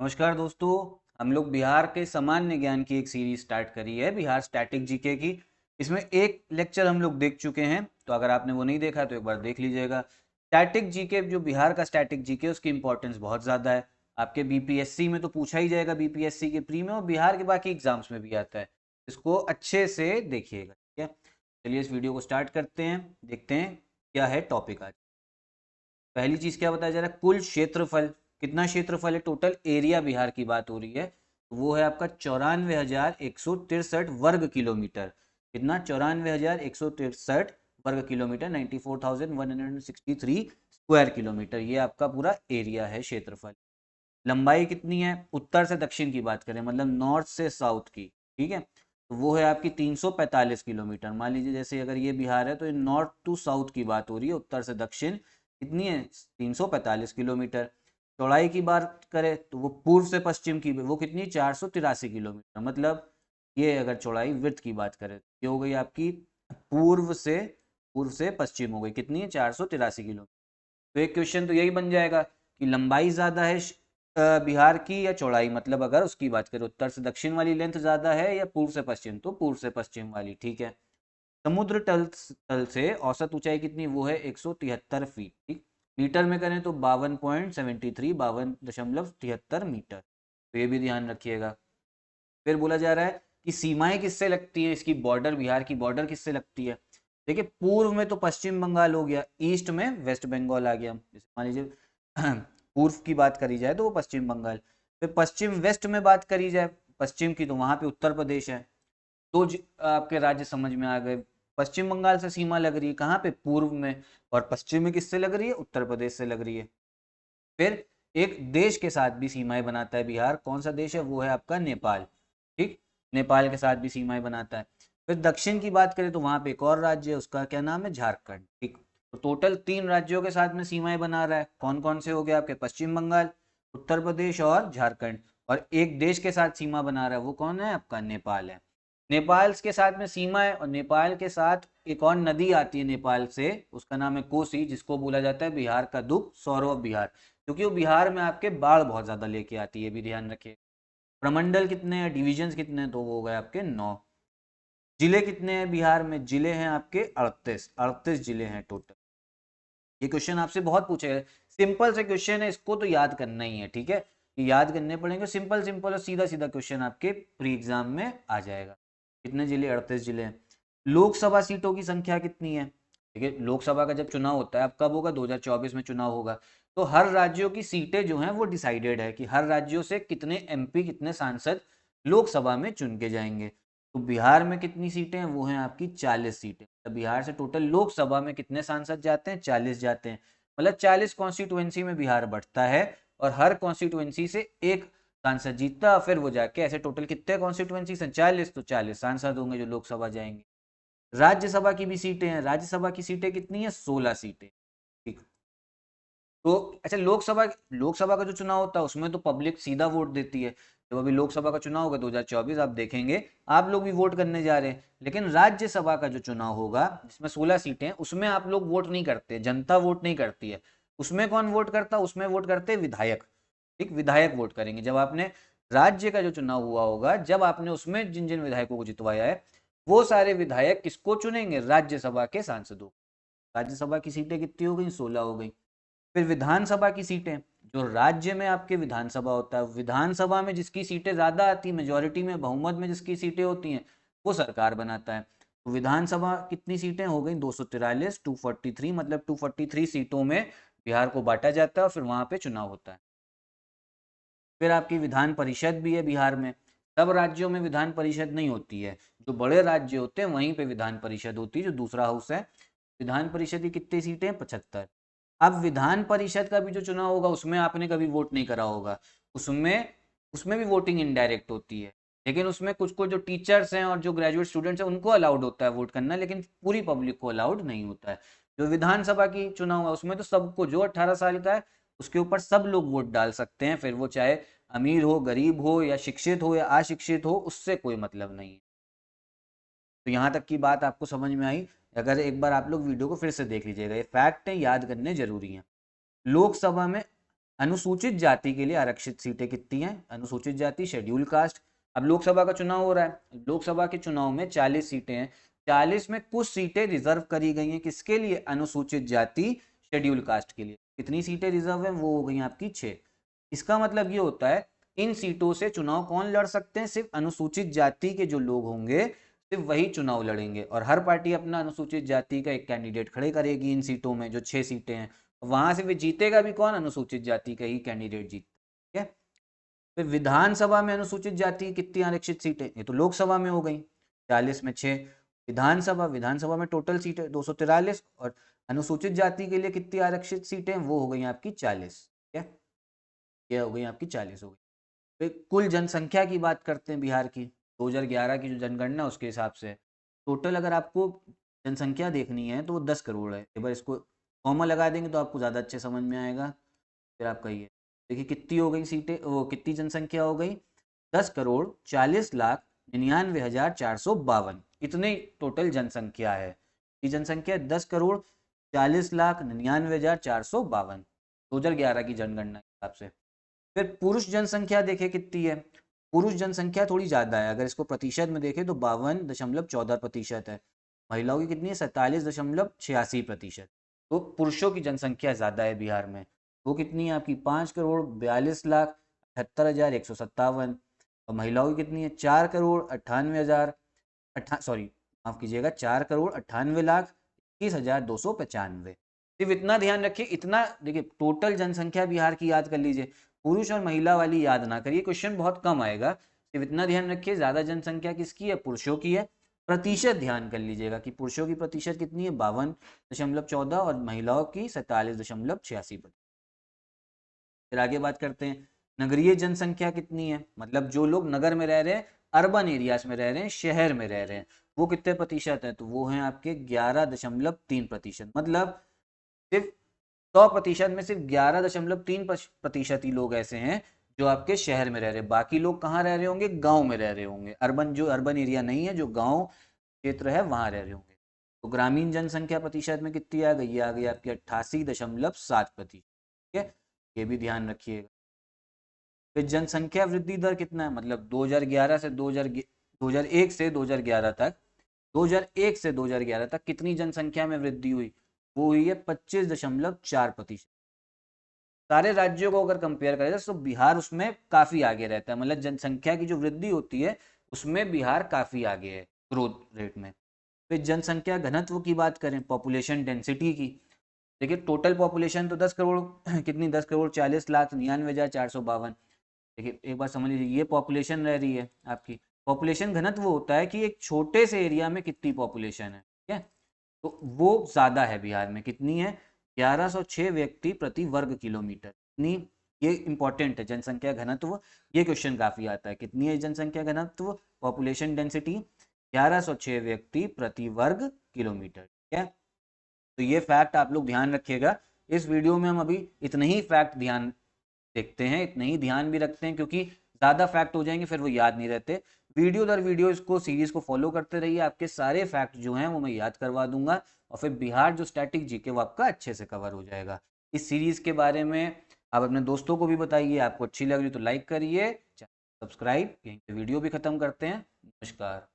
नमस्कार दोस्तों। हम लोग बिहार के सामान्य ज्ञान की एक सीरीज स्टार्ट करी है, बिहार स्टैटिक जीके की। इसमें एक लेक्चर हम लोग देख चुके हैं, तो अगर आपने वो नहीं देखा तो एक बार देख लीजिएगा। स्टैटिक जीके, जो बिहार का स्टैटिक जीके, उसकी इंपॉर्टेंस बहुत ज़्यादा है। आपके बीपीएससी में तो पूछा ही जाएगा, बीपीएससी के प्री में, और बिहार के बाकी एग्जाम्स में भी आता है। इसको अच्छे से देखिएगा, ठीक है। चलिए इस वीडियो को स्टार्ट करते हैं, देखते हैं क्या है टॉपिक आज। पहली चीज क्या बताया जा रहा है, कुल क्षेत्रफल। कितना क्षेत्रफल है, टोटल एरिया बिहार की बात हो रही है। वो है आपका 94,163 वर्ग किलोमीटर। कितना, 94,163 वर्ग किलोमीटर, 94,163 स्क्वायर किलोमीटर। ये आपका पूरा एरिया है, क्षेत्रफल। लंबाई कितनी है, उत्तर से दक्षिण की बात करें, मतलब नॉर्थ से साउथ की, ठीक है, तो वो है आपकी 345 किलोमीटर। मान लीजिए जैसे अगर ये बिहार है तो ये नॉर्थ टू साउथ की बात हो रही है, उत्तर से दक्षिण। कितनी है, 345 किलोमीटर। चौड़ाई की बात करें तो वो पूर्व से पश्चिम की, वो कितनी, 483 किलोमीटर। मतलब ये अगर चौड़ाई विड्थ की बात करें तो ये हो गई आपकी पूर्व से पूर्व से पश्चिम हो गई, कितनी है, 483 किलोमीटर। तो एक क्वेश्चन तो यही बन जाएगा कि लंबाई ज्यादा है बिहार की या चौड़ाई, मतलब अगर उसकी बात करें उत्तर से दक्षिण वाली लेंथ ज्यादा है या पूर्व से पश्चिम, तो पूर्व से पश्चिम वाली, ठीक है। समुद्र तल तल से औसत ऊंचाई कितनी, वो है 173 फीट, ठीक। मीटर में करें तो 52.73, 52.73 मीटर। तो ये भी ध्यान रखिएगा। फिर बोला जा रहा है कि सीमाएं किससे लगती है, इसकी बॉर्डर, बिहार की बॉर्डर किससे लगती है। देखिए, पूर्व में तो पश्चिम बंगाल हो गया, ईस्ट में वेस्ट बंगाल आ गया। जैसे मान लीजिए पूर्व की बात करी जाए तो वो पश्चिम बंगाल। फिर पश्चिम वेस्ट में बात करी जाए पश्चिम की, तो वहां पे उत्तर प्रदेश है। तो आपके राज्य समझ में आ गए। पश्चिम बंगाल से सीमा लग रही है कहाँ पे, पूर्व में। और पश्चिम में किससे लग रही है, उत्तर प्रदेश से लग रही है। फिर एक देश के साथ भी सीमाएं बनाता है बिहार, कौन सा देश है, वो है आपका नेपाल, ठीक। नेपाल के साथ भी सीमाएं बनाता है। फिर दक्षिण की बात करें तो वहां पे एक और राज्य है, उसका क्या नाम है, झारखंड, ठीक। तो टोटल 3 राज्यों के साथ में सीमाएं बना रहा है। कौन कौन से हो गए आपके, पश्चिम बंगाल, उत्तर प्रदेश और झारखंड। और एक देश के साथ सीमा बना रहा है, वो कौन है, आपका नेपाल है। नेपाल के साथ में सीमा है, और नेपाल के साथ एक और नदी आती है नेपाल से, उसका नाम है कोसी, जिसको बोला जाता है बिहार का दुख, सौरव बिहार। क्योंकि वो बिहार में आपके बाढ़ बहुत ज्यादा लेके आती है, भी ध्यान रखिए। प्रमंडल कितने हैं, डिविजन्स कितने हैं, तो वो हो गए आपके 9। जिले कितने हैं बिहार में, जिले हैं आपके 38, 38 जिले हैं टोटल। ये क्वेश्चन आपसे बहुत पूछे गए। सिंपल से क्वेश्चन है, इसको तो याद करना ही है, ठीक है। ये याद करने पड़ेंगे, सिंपल सिंपल और सीधा सीधा क्वेश्चन आपके प्री एग्जाम में आ जाएगा। कितने जिले, 38 जिले हैं। लोकसभा सीटों की संख्या कितनी है। देखिए, लोकसभा का जब चुनाव होता है, अब कब होगा, 2024 में चुनाव होगा। तो हर राज्यों की सीटें जो हैं वो डिसाइडेड है कि हर राज्यों से कितने एमपी, कितने सांसद लोकसभा में चुन के जाएंगे। तो बिहार में कितनी सीटें हैं, वो हैं आपकी 40 सीटें। तो बिहार से टोटल लोकसभा में कितने सांसद जाते हैं, 40 जाते हैं। मतलब 40 कॉन्स्टिट्यूएंसी में बिहार बढ़ता है, और हर कॉन्स्टिट्यूएंसी से एक सांसद जीतता। फिर वो जाके ऐसे टोटल कितने कॉन्स्टिट्यूएंसी हैं, 40, तो 40 सांसद होंगे जो लोकसभा जाएंगे। राज्यसभा की भी सीटें हैं, राज्यसभा की सीटें कितनी है, 16 सीटें, ठीक। तो अच्छा, लोकसभा लोकसभा का जो चुनाव होता है उसमें तो पब्लिक सीधा वोट देती है। जब अभी लोकसभा का चुनाव होगा 2024, आप देखेंगे आप लोग भी वोट करने जा रहे हैं। लेकिन राज्यसभा का जो चुनाव होगा, जिसमें 16 सीटें हैं, उसमें आप लोग वोट नहीं करते, जनता वोट नहीं करती है। उसमें कौन वोट करता है, उसमें वोट करते हैं विधायक, ठीक। विधायक वोट करेंगे। जब आपने राज्य का जो चुनाव हुआ होगा, जब आपने उसमें जिन जिन विधायकों को जितवाया है, वो सारे विधायक किसको चुनेंगे, राज्यसभा के सांसदों। राज्यसभा की सीटें कितनी हो गई, 16 हो गई। फिर विधानसभा की सीटें, जो राज्य में आपके विधानसभा होता है, विधानसभा में जिसकी सीटें ज्यादा आती है, मेजोरिटी में, बहुमत में जिसकी सीटें होती हैं, वो सरकार बनाता है। तो विधानसभा कितनी सीटें हो गई, 243, 243, मतलब 243 सीटों में बिहार को बांटा जाता है, और फिर वहां पे चुनाव होता है। फिर आपकी विधान परिषद भी है बिहार में। सब राज्यों में विधान परिषद नहीं होती है, जो बड़े राज्य होते हैं वहीं पे विधान परिषद होती है, जो दूसरा हाउस है। विधान परिषद की कितनी सीटें हैं, 75। अब विधान परिषद का भी जो चुनाव होगा, उसमें आपने कभी वोट नहीं करा होगा। उसमें उसमें भी वोटिंग इनडायरेक्ट होती है। लेकिन उसमें कुछ को जो टीचर्स हैं और जो ग्रेजुएट स्टूडेंट्स हैं, उनको अलाउड होता है वोट करना, लेकिन पूरी पब्लिक को अलाउड नहीं होता है। जो विधानसभा की चुनाव है, उसमें तो सबको, जो 18 साल का है उसके ऊपर सब लोग वोट डाल सकते हैं। फिर वो चाहे अमीर हो, गरीब हो, या शिक्षित हो या अशिक्षित हो, उससे कोई मतलब नहीं है। तो यहाँ तक की बात आपको समझ में आई। अगर एक बार आप लोग वीडियो को फिर से देख लीजिएगा, ये फैक्ट है, याद करने जरूरी है। लोकसभा में अनुसूचित जाति के लिए आरक्षित सीटें कितनी हैं? अनुसूचित जाति शेड्यूल कास्ट। अब लोकसभा का चुनाव हो रहा है, लोकसभा के चुनाव में 40 सीटें हैं, 40 में कुछ सीटें रिजर्व करी गई हैं किसके लिए? अनुसूचित जाति शेड्यूल कास्ट के लिए। कितनी सीटें रिजर्व हैं? वो हो गई आपकी 6। इसका मतलब ये होता है इन सीटों से चुनाव कौन लड़ सकते हैं? सिर्फ अनुसूचित जाति के जो लोग होंगे सिर्फ वही चुनाव लड़ेंगे, और हर पार्टी अपना अनुसूचित जाति का एक कैंडिडेट खड़े करेगी इन सीटों में, जो 6 सीटें हैं। वहां से फिर जीतेगा भी कौन? अनुसूचित जाति का ही कैंडिडेट जीत। ठीक है। फिर विधानसभा में अनुसूचित जाति कितनी आरक्षित सीटें? ये तो लोकसभा में हो गई, 40 में 6। विधानसभा में टोटल सीटें 243, और अनुसूचित जाति के लिए कितनी आरक्षित सीटें? वो हो गई आपकी 40। ठीक है, ये हो गई आपकी 40 हो गई। फिर कुल जनसंख्या की बात करते हैं बिहार की, 2011 की जो जनगणना उसके हिसाब से टोटल अगर आपको जनसंख्या देखनी है तो वो 10 करोड़ है। एक बार इसको कॉमा लगा देंगे तो आपको ज़्यादा अच्छे समझ में आएगा। फिर आप कहिए, देखिए कितनी हो गई सीटें, वो कितनी जनसंख्या हो गई? 10,40,99,452, इतनी टोटल जनसंख्या है। ये जनसंख्या 10,40,99,452 2011 की जनगणना के हिसाब से। फिर पुरुष जनसंख्या देखें कितनी है? पुरुष जनसंख्या थोड़ी ज़्यादा है, अगर इसको प्रतिशत में देखें तो 52.14% है। महिलाओं की कितनी है? 47.86%। तो पुरुषों की जनसंख्या ज़्यादा है बिहार में। वो कितनी है आपकी? 5,42,78,157। और महिलाओं की कितनी है? 4,98,21,295। सिर्फ इतना ध्यान रखिए, इतना देखिए टोटल जनसंख्या बिहार की याद कर लीजिए, पुरुष और महिला वाली याद ना करिए, क्वेश्चन बहुत कम आएगा। सिर्फ इतना ध्यान रखिए, ज्यादा जनसंख्या किसकी है? पुरुषों की है। प्रतिशत ध्यान कर लीजिएगा कि पुरुषों की प्रतिशत कितनी है? 52.14, और महिलाओं की 47.86%। फिर आगे बात करते हैं, नगरीय जनसंख्या कितनी है? मतलब जो लोग नगर में रह रहे हैं, अर्बन एरियाज में रह रहे हैं, शहर में रह रहे हैं, वो कितने प्रतिशत है? तो वो हैं आपके 11.3%। मतलब सिर्फ 100% में सिर्फ 11.3% ही लोग ऐसे हैं जो आपके शहर में रह रहे हैं। बाकी लोग कहाँ रह रहे होंगे? गांव में रह रहे होंगे। अर्बन एरिया नहीं है, जो गांव क्षेत्र है वहां रह रहे होंगे। तो ग्रामीण जनसंख्या प्रतिशत में कितनी आ गई? ये आ गई आपकी 88.7%। ठीक है, ये भी ध्यान रखिएगा। फिर जनसंख्या वृद्धि दर कितना है? मतलब 2001 से 2011 तक, 2001 से 2011 तक कितनी जनसंख्या में वृद्धि हुई? वो हुई है 25.4%। सारे राज्यों को अगर कंपेयर करें तो बिहार उसमें काफी आगे रहता है। मतलब जनसंख्या की जो वृद्धि होती है उसमें बिहार काफी आगे है ग्रोथ रेट में। फिर जनसंख्या घनत्व की बात करें, पॉपुलेशन डेंसिटी की, देखिए टोटल पॉपुलेशन तो 10 करोड़ कितनी? 10,40,99,452। देखिए एक बार समझ लीजिए, ये पॉपुलेशन रह रही है आपकी। पॉपुलेशन घनत्व होता है कि एक छोटे से एरिया में कितनी पॉपुलेशन है। ठीक है, तो वो ज्यादा है बिहार में। कितनी है? 1106 व्यक्ति प्रति वर्ग किलोमीटर। कितनी? ये इंपॉर्टेंट है, जनसंख्या घनत्व। ये क्वेश्चन काफी आता है, कितनी है जनसंख्या घनत्व, पॉपुलेशन डेंसिटी? 1106 व्यक्ति प्रति वर्ग किलोमीटर। ठीक है, तो ये फैक्ट आप लोग ध्यान रखिएगा। इस वीडियो में हम अभी इतने ही फैक्ट ध्यान देखते हैं, इतने ही ध्यान भी रखते हैं, क्योंकि ज़्यादा फैक्ट हो जाएंगे फिर वो याद नहीं रहते। वीडियो दर वीडियो इसको सीरीज को फॉलो करते रहिए, आपके सारे फैक्ट जो हैं वो मैं याद करवा दूंगा, और फिर बिहार जो स्टैटिक जीके वो आपका अच्छे से कवर हो जाएगा। इस सीरीज के बारे में आप अपने दोस्तों को भी बताइए, आपको अच्छी लग रही तो लाइक करिए, सब्सक्राइब। यहीं पे वीडियो भी खत्म करते हैं। नमस्कार।